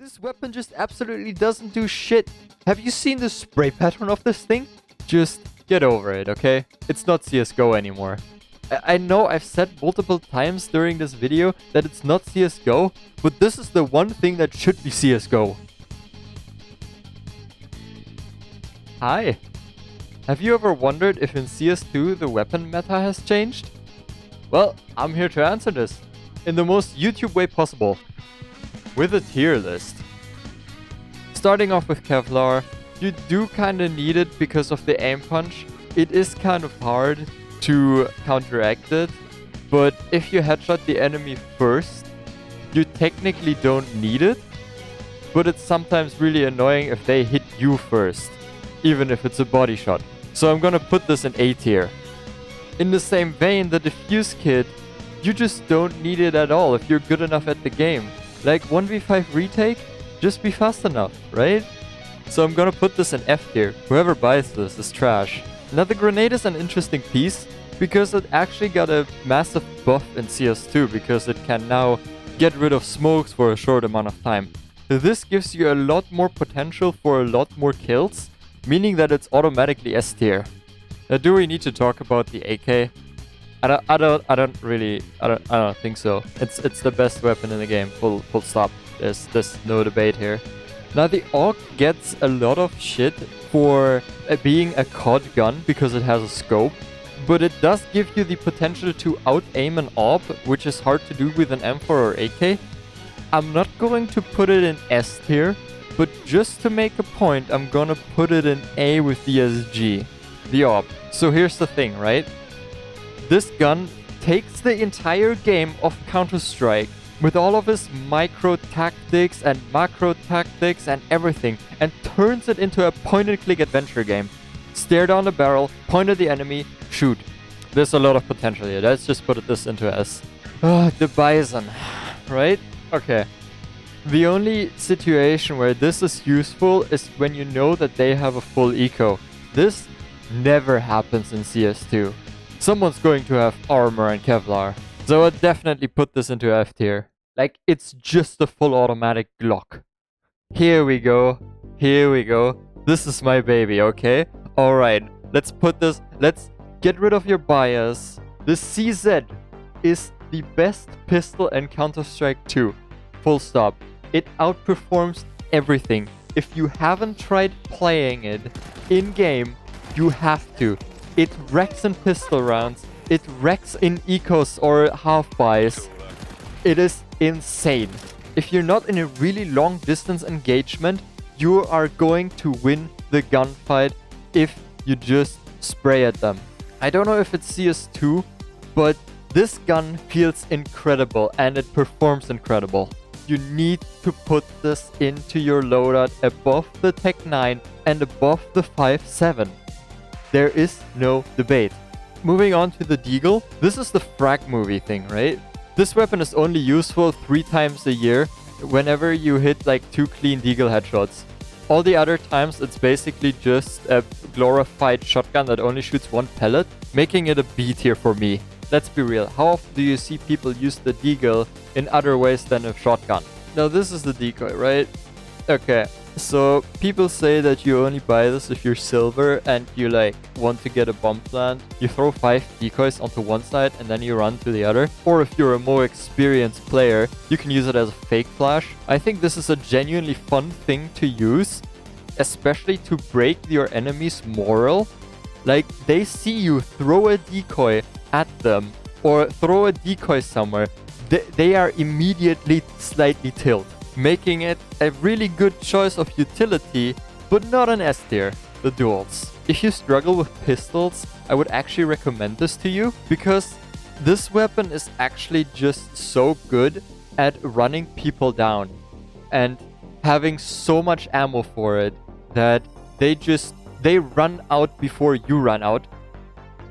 This weapon just absolutely doesn't do shit. Have you seen the spray pattern of this thing? Just get over it, okay? It's not CSGO anymore. I know I've said multiple times during this video that it's not CSGO, but this is the one thing that should be CSGO. Hi. Have you ever wondered if in CS2 the weapon meta has changed? Well, I'm here to answer this in the most YouTube way possible, with a tier list. Starting off with Kevlar, you do kinda need it because of the aim punch. It is kind of hard to counteract it, but if you headshot the enemy first, you technically don't need it, but it's sometimes really annoying if they hit you first, even if it's a body shot. So I'm gonna put this in A tier. In the same vein, the defuse kit, you just don't need it at all if you're good enough at the game. Like 1v5 retake, just be fast enough, right? So I'm gonna put this in F tier. Whoever buys this is trash. Now the grenade is an interesting piece because it actually got a massive buff in CS2 because it can now get rid of smokes for a short amount of time. This gives you a lot more potential for a lot more kills, meaning that it's automatically S tier. Now, do we need to talk about the AK? I don't think so. It's the best weapon in the game. Full stop. There's no debate here. Now the AUG gets a lot of shit for being a COD gun because it has a scope, but it does give you the potential to out-aim an AWP, which is hard to do with an M4 or AK. I'm not going to put it in S tier, but just to make a point, I'm gonna put it in A with the SG, the AWP. So here's the thing, right? This gun takes the entire game of Counter-Strike with all of his micro tactics and macro tactics and everything and turns it into a point-and-click adventure game. Stare down the barrel, point at the enemy, shoot. There's a lot of potential here. Let's just put this into S. The Bison, right? Okay. The only situation where this is useful is when you know that they have a full eco. This never happens in CS2. Someone's going to have armor and Kevlar. So I'd definitely put this into F tier. Like, it's just a full automatic Glock. Here we go. Here we go. This is my baby, okay? Alright, let's put this... Let's get rid of your bias. The CZ is the best pistol in Counter-Strike 2. Full stop. It outperforms everything. If you haven't tried playing it in-game, you have to. It wrecks in pistol rounds. It wrecks in ecos or half-buys. It is insane. If you're not in a really long distance engagement, you are going to win the gunfight if you just spray at them. I don't know if it's CS2, but this gun feels incredible and it performs incredible. You need to put this into your loadout above the Tech 9 and above the 5.7. There is no debate. Moving on to the Deagle. This is the frag movie thing, right? This weapon is only useful 3 times a year whenever you hit like 2 clean Deagle headshots. All the other times it's basically just a glorified shotgun that only shoots 1 pellet, making it a B tier for me. Let's be real, how often do you see people use the Deagle in other ways than a shotgun? Now this is the decoy, right? Okay. So people say that you only buy this if you're silver and you like want to get a bomb plant. You throw 5 decoys onto one side and then you run to the other. Or if you're a more experienced player, you can use it as a fake flash. I think this is a genuinely fun thing to use, especially to break your enemy's morale. Like, they see you throw a decoy at them or throw a decoy somewhere, they are immediately slightly tilted, making it a really good choice of utility, but not an S tier, the duels. If you struggle with pistols, I would actually recommend this to you, because this weapon is actually just so good at running people down and having so much ammo for it that they run out before you run out,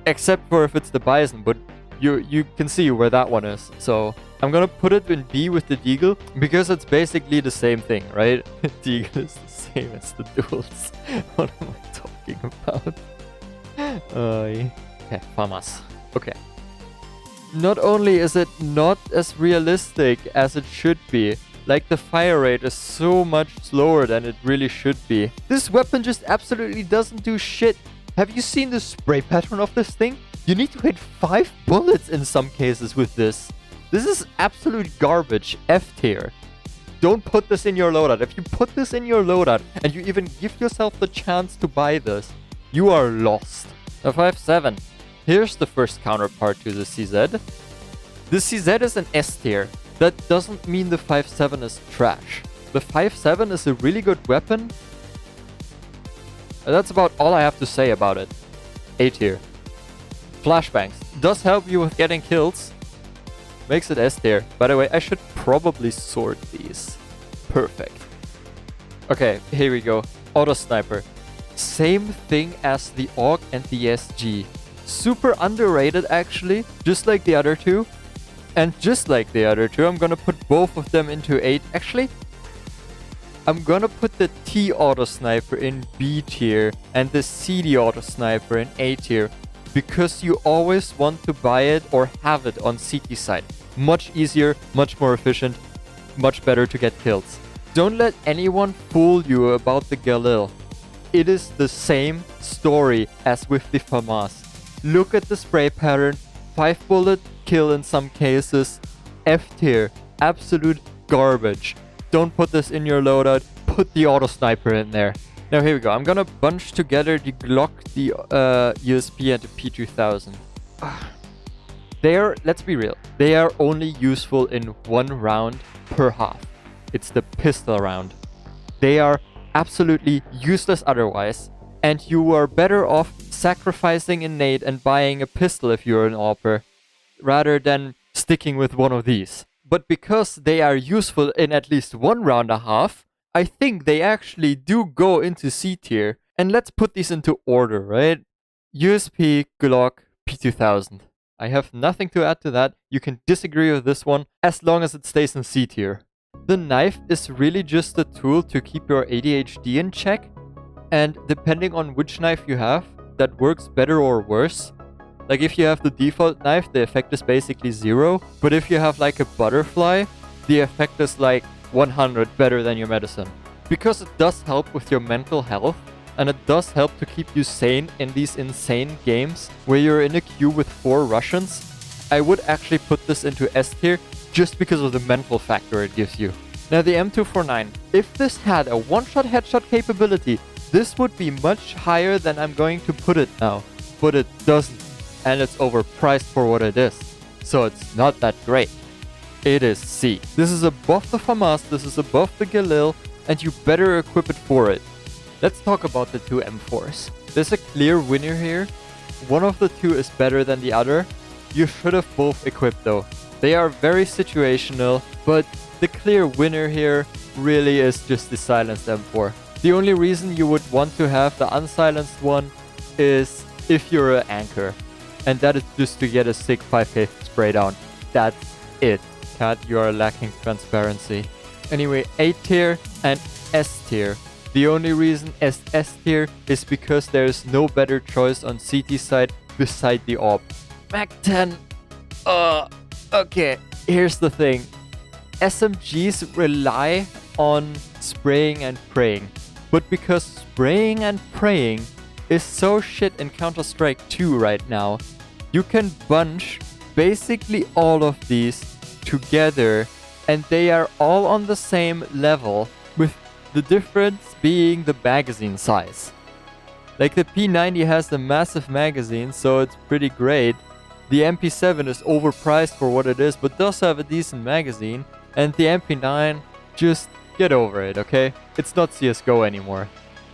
except for if it's the Bison, but you can see where that one is. So I'm gonna put it in B with the Deagle because it's basically the same thing, right? Deagle is the same as the duels. What am I talking about? Okay, FAMAS. Okay. Not only is it not as realistic as it should be, Like the fire rate is so much slower than it really should be. This weapon just absolutely doesn't do shit. Have you seen the spray pattern of this thing? You need to hit 5 bullets in some cases with this. This is absolute garbage. F tier. Don't put this in your loadout. If you put this in your loadout and you even give yourself the chance to buy this, you are lost. A 5.7. Here's the first counterpart to the CZ. The CZ is an S tier. That doesn't mean the 5.7 is trash. The 5.7 is a really good weapon. That's about all I have to say about it. A tier. Flashbangs. Does help you with getting kills. Makes it S tier. By the way, I should probably sort these. Perfect. Okay, here we go. Auto Sniper. Same thing as the AUG and the SG. Super underrated actually, just like the other two. And just like the other two, I'm gonna put both of them into 8. Actually, I'm gonna put the T Auto Sniper in B tier and the CD Auto Sniper in A tier. Because you always want to buy it or have it on CT side. Much easier, much more efficient, much better to get kills. Don't let anyone fool you about the Galil. It is the same story as with the FAMAS. Look at the spray pattern, 5 bullet kill in some cases, F tier, absolute garbage. Don't put this in your loadout, put the Auto Sniper in there. Now here we go, I'm gonna bunch together the Glock, the USP and the P2000. Let's be real, they are only useful in 1 round per half. It's the pistol round. They are absolutely useless otherwise, and you are better off sacrificing a nade and buying a pistol if you're an AWPer, rather than sticking with one of these. But because they are useful in at least 1 round and a half, I think they actually do go into C tier. And let's put these into order, right? USP, Glock, P2000. I have nothing to add to that. You can disagree with this one as long as it stays in C tier. The knife is really just a tool to keep your ADHD in check. And depending on which knife you have, that works better or worse. Like if you have the default knife, the effect is basically 0. But if you have like a butterfly, the effect is like 100 better than your medicine. Because it does help with your mental health, and it does help to keep you sane in these insane games where you're in a queue with 4 Russians. I would actually put this into S tier just because of the mental factor it gives you. Now the M249, if this had a one-shot headshot capability, this would be much higher than I'm going to put it now. But it doesn't, and it's overpriced for what it is. So it's not that great. It is C. This is above the FAMAS, this is above the Galil, and you better equip it for it. Let's talk about the 2 M4s. There's a clear winner here. One of the two is better than the other. You should have both equipped though. They are very situational, but the clear winner here really is just the silenced M4. The only reason you would want to have the unsilenced one is if you're an anchor. And that is just to get a sick 5k spray down. That's it. Cat, you are lacking transparency. Anyway, A tier and S tier. The only reason S tier is because there is no better choice on CT side beside the AWP. Mac 10. Okay, here's the thing. SMGs rely on spraying and praying. But because spraying and praying is so shit in Counter-Strike 2 right now, you can bunch basically all of these together and they are all on the same level, with the difference being the magazine size. Like the P90 has a massive magazine, so it's pretty great. The MP7 is overpriced for what it is, but does have a decent magazine. And the MP9, just get over it, okay? It's not CSGO anymore.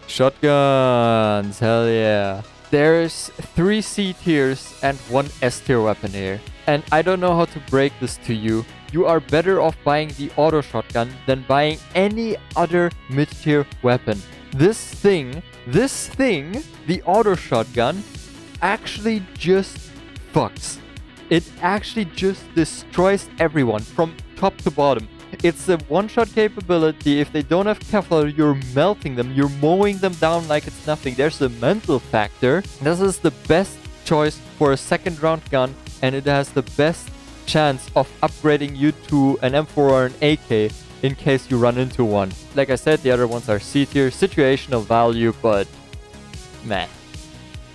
Shotguns, hell yeah. There's 3 C tiers and 1 S tier weapon here. And I don't know how to break this to you. You are better off buying the auto shotgun than buying any other mid-tier weapon. This thing, the auto shotgun, actually just fucks. It actually just destroys everyone from top to bottom. It's a one-shot capability. If they don't have Kevlar, you're melting them. You're mowing them down like it's nothing. There's a mental factor. This is the best choice for a second round gun, and it has the best chance of upgrading you to an M4 or an AK in case you run into one. Like I said, the other ones are C tier, situational value, but meh.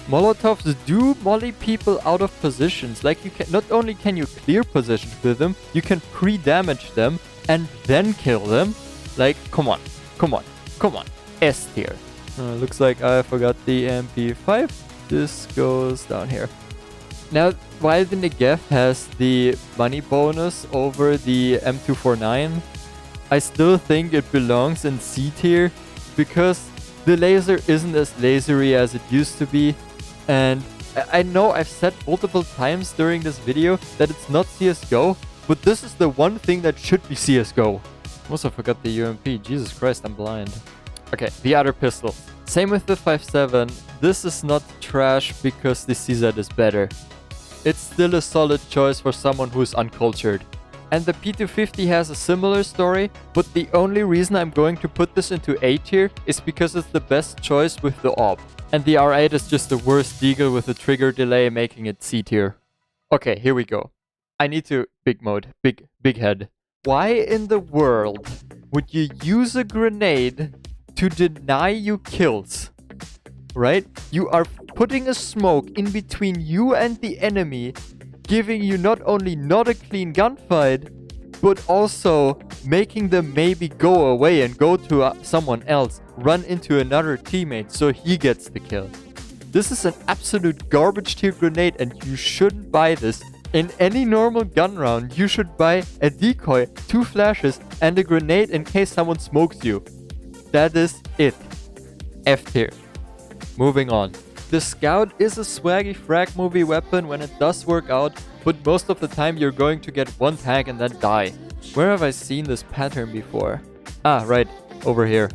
Molotovs do molly people out of positions. Like, you can not only can you clear positions with them, you can pre-damage them and then kill them. Like, come on, come on, come on. S tier. Looks like I forgot the MP5. This goes down here. Now, while the Negev has the money bonus over the M249, I still think it belongs in C tier because the laser isn't as lasery as it used to be. And I know I've said multiple times during this video that it's not CSGO, but this is the one thing that should be CSGO. Also forgot the UMP. Jesus Christ, I'm blind. Okay, the other pistol. Same with the 5.7. This is not trash because the CZ is better. It's still a solid choice for someone who's uncultured. And the P250 has a similar story, but the only reason I'm going to put this into A tier is because it's the best choice with the AWP. And the R8 is just the worst deagle with the trigger delay, making it C tier. Okay, here we go. I need to big mode, big head. Why in the world would you use a grenade to deny you kills? Right? You are putting a smoke in between you and the enemy, giving you not only not a clean gunfight, but also making them maybe go away and go to someone else, run into another teammate so he gets the kill. This is an absolute garbage tier grenade and you shouldn't buy this. In any normal gun round, you should buy a decoy, 2 flashes, and a grenade in case someone smokes you. That is it. F tier. Moving on. The Scout is a swaggy frag movie weapon when it does work out, but most of the time you're going to get one tag and then die. Where have I seen this pattern before? Ah, right, over here.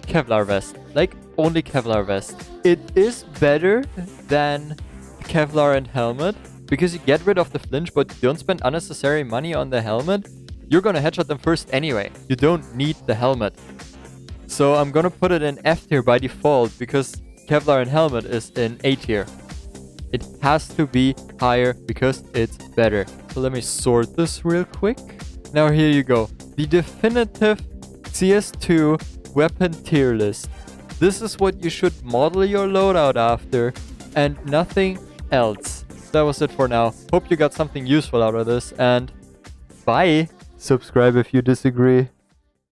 Kevlar vest. Like, only Kevlar vest. It is better than Kevlar and helmet, because you get rid of the flinch, but you don't spend unnecessary money on the helmet. You're gonna headshot them first anyway. You don't need the helmet. So I'm gonna put it in F tier by default, because Kevlar and helmet is in A tier. It has to be higher because it's better. So let me sort this real quick. Now here you go. The definitive CS2 weapon tier list. This is what you should model your loadout after and nothing else. That was it for now. Hope you got something useful out of this and bye. Subscribe if you disagree.